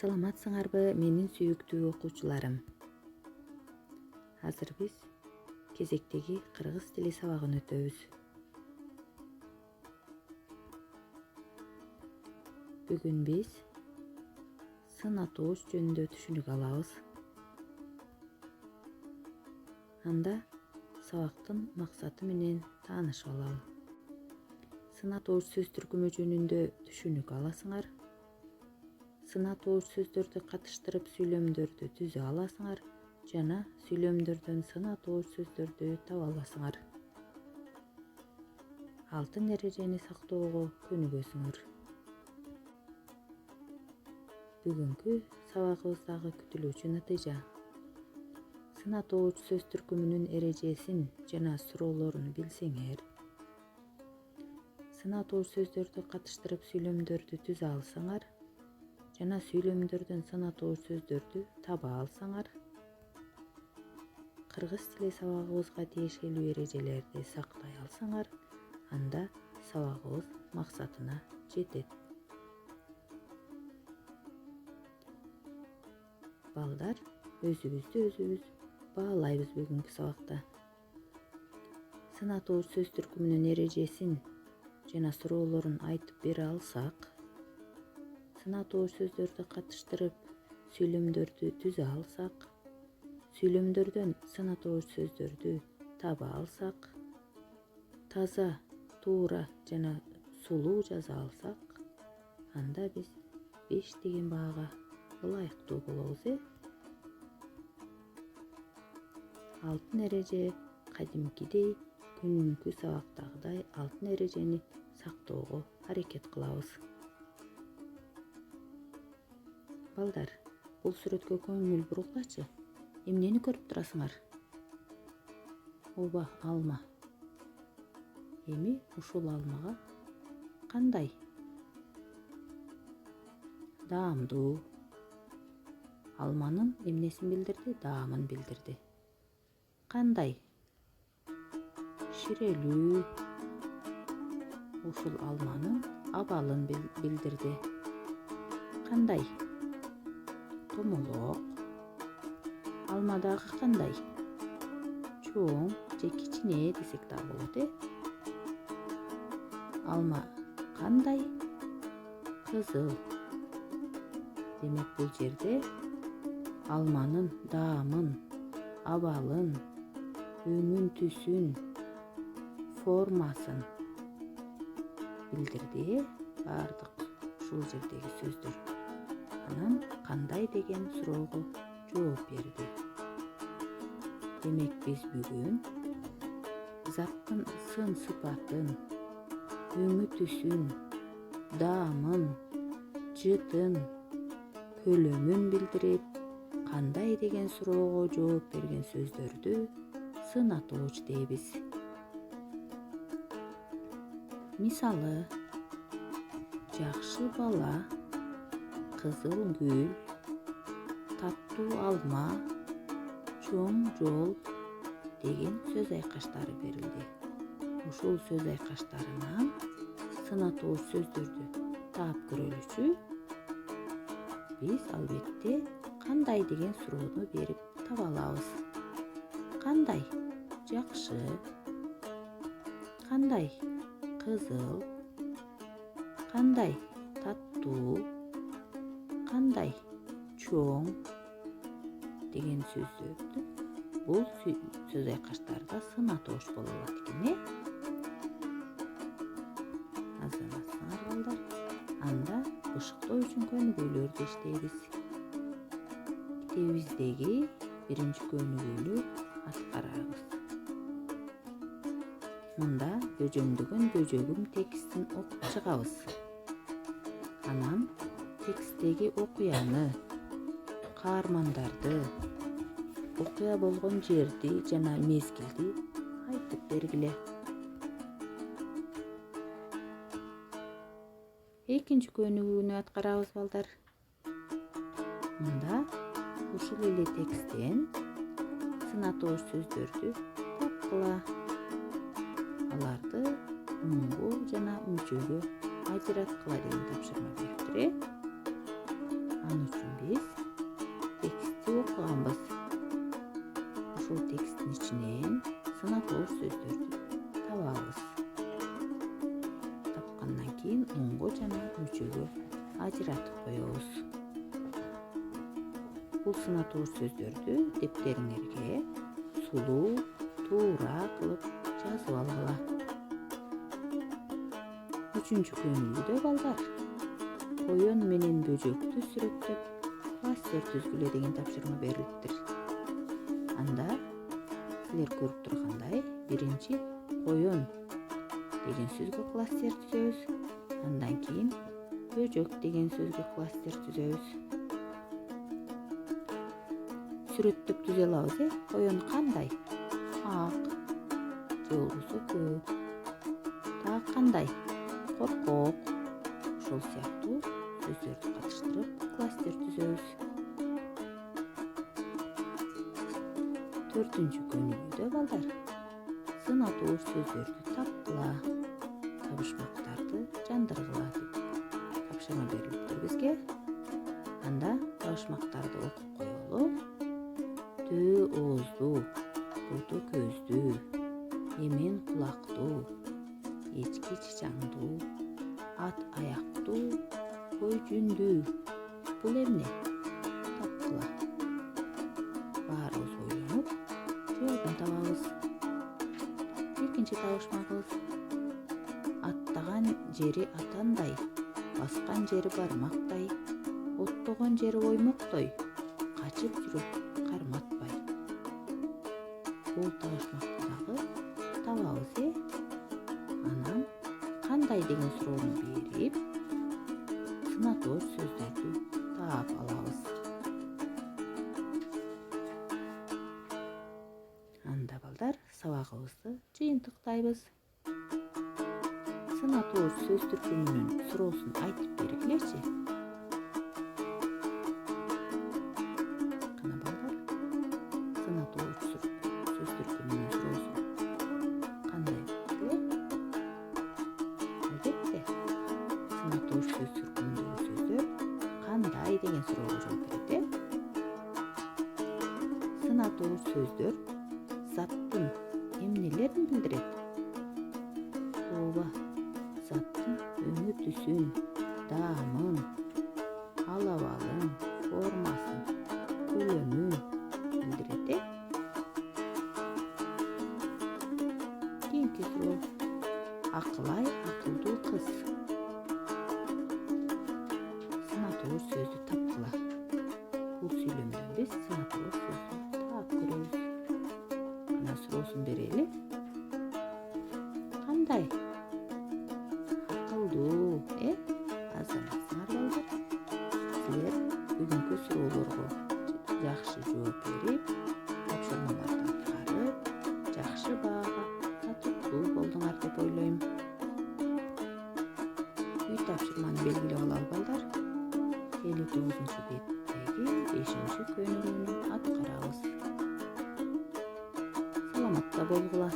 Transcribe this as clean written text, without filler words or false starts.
Саламатсыңарбы менин сүйүктүү окуучуларым? Азыр биз кезектеги кыргыз тили сабагын өтөбүз. Бүгүн биз сын атооч жөнүндө түшүнүк алабыз. Анда сабактын максаты менен таанышып алалы. Сын атооч сөз түркүмү жөнүндө түшүнүк аласыңар. Сын атооч сөздөрдү катыштырып сүйлөмдөрдү түзө аласыңар жана сүйлөмдөрдөн сын атооч сөздөрдү таба аласыңар. Алтын эрежени сактоого көнүгөсүңөр. Бүгүнкү сабагыбыздагы күтүлүүчү натыйжа. Сын атооч сөз түркүмүнүн эрежесин жана суроолорун билсеңер, сын атооч сөздөрдү катыштырып сүйлөмдөрдү түзө алсаңар жана сүйлөмдөрдөн сын атооч сөздөрдү таба алсаңар, кыргыз тили сабагыбызга тиешелүү эрежелерди сактай алсаңар, анда сабагыбыз максатына жетет. Балдар, өзүбүз баалайбыз бүгүнкү сабакта. Сын атооч сөз түркүмүнүн эрежесин жана суроолорун айтып бере алсак, сын атооч сөздөрдү катыштырып сүйлөмдөрдү түзө алсак, сүйлөмдөрдөн сын атооч сөздөрдү таба алсак, таза, туура жана сулуу жаза алсак, анда биз 5 деген баага ылайыктуу болобуз. Алтын эреже кадимкидей күнүнкү сабактагыдай алтын эрежени сактоого аракет кылабыз. Балдар, бул сүрөткө көңүл бургулачы. Эмнени көрүп турасыңар? Ооба, алма. Эми ушул алмага кандай? Даамдуу. Алманын эмнесин билдирди? Даамын билдирди. Кандай? Ширелүү. Ушул алманын абалын билдирди. Кандай? Томолок. Алмадагы кандай? Чоң же кичине десек да болот. Алма кандай? Кызыл. Демек бул жерде алманын даамын, абалын, өңүн, түсүн, формасын билдирди. Бардык ушул жердеги сөздөр. Анан кандай деген суроого жооп берди. Демек биз бүгүн заттын сын сыпатын, өңү түсүн, даамын, жытын, көлөмүн билдирип, кандай деген суроого жооп берген сөздөрдү сын атооч дейбиз. Мисалы, жакшы бала, кызыл гүл, таттуу алма, чоң жол деген сөз айкаштары берилди. Ушул сөз айкаштарынан сын атооч сөздөрдү таап көрөлүчү биз албетте кандай деген суроону берип таба алабыз. Кандай? Жакшы. Кандай? Кызыл. Кандай? Таттуу. Кандай? Чоң деген сөздөрдү бул сөз айкаштарда сын атооч боло алат экен. Азырсыңар балдар, анда бышыктоо үчүн көнүгүүлөрдү иштейбиз. Китебибиздеги биринчи көнүгүүнү аткарабыз. Мында бөжөңдөгөн бөжөгүм текстин окуп чыгабыз. Анан тексттеги окуяны, каармандарды, окуя болгон жерди жана мезгилди айтып бергиле. Экинчи көнүгүүнү аткарабыз балдар. Мында ушул эле тексттен сын атооч сөздөрдү тапкыла. Аларды муңгу жана мүчөгө ажыраткыла деген тапшырма бериптир. Ал үчүн ажыратып коебуз. Бул сынатуур сөздөрдү дептериңерге сулуу, туура кылып жазып алгыла. 3-көнүгүүдө балдар, коен менен бөжөктү сүрөттөп кластер түзгүлө деген тапшырма берилиптир. Анда силер көрүп тургандай, биринчи коен деген сөзгө кластер түзөбүз. Андан кийин бөжөк деген сөзгө кластер түзөбүз. Сүрөттөп түзө алабыз. Коен кандай? Ак же болбосо көк. Дагы кандай? Коркок. Ошол сыяктуу сөздөрдү катыштырып кластер түзөбүз. 4-көнүгүүдө балдар, сынатуур сөздөрдү тапкыла, табышмактарды жандыргыла деп тапшырма берилиптир бизге. Анда табышмактарды окуп коелу. Төө ооздуу, боту көздүү, эмен кулактуу, эчки чычаңдуу, ат аяктуу, кой жүндүү. Бул эмне? Тапкыла. Баарыбыз ойлонуп, жообун табабыз. Экинчи табышмагыбыз. Аттаган жери атандай, баскан жери бармактай, оттогон жери оймоктой, качып жүрөт карматпай. Бул табышмакты дагы табабыз. Анан кандай деген суроону берип, сынатуур сөздөрдү таап алабыз. Анда балдар, сабагыбызды жыйынтыктайбыз. Сынатуур сөз түркүмүнүн суроосун айтып бергилечи. Кана балдар, сынатуур сөз түркүмүнүн суроосу кандай белгиле? Албетте, сынатуур сөз түркүмүндөгү сөздөр кандай деген суроого жооп берет. Сынатуур сөздөр заттын эмнелерин билдирет? Ооба, заттын өңү түсүн, даамын, алабалын, формасын, көлөмүн билдирет. Кийинки суроо. Акылай акылдуу кыз. Сынатуур сөздү тапкыла. Бул сүйлөмдөн биз сынатуур сөздү таап көрөбүз. Ана суроосун берели. Кандай? Акылдуу, азаматсыңар балдар. Силер бүгүнкү суроолорго жакшы жооп берип, тапшырмаларды аткарып, жакшы баага татыктуу болдуңар деп ойлойм. Үй тапшырманы белгилеп алалы балдар. 59-беттеги 5-көнүгүүнү аткарабыз. Саламатта болгула.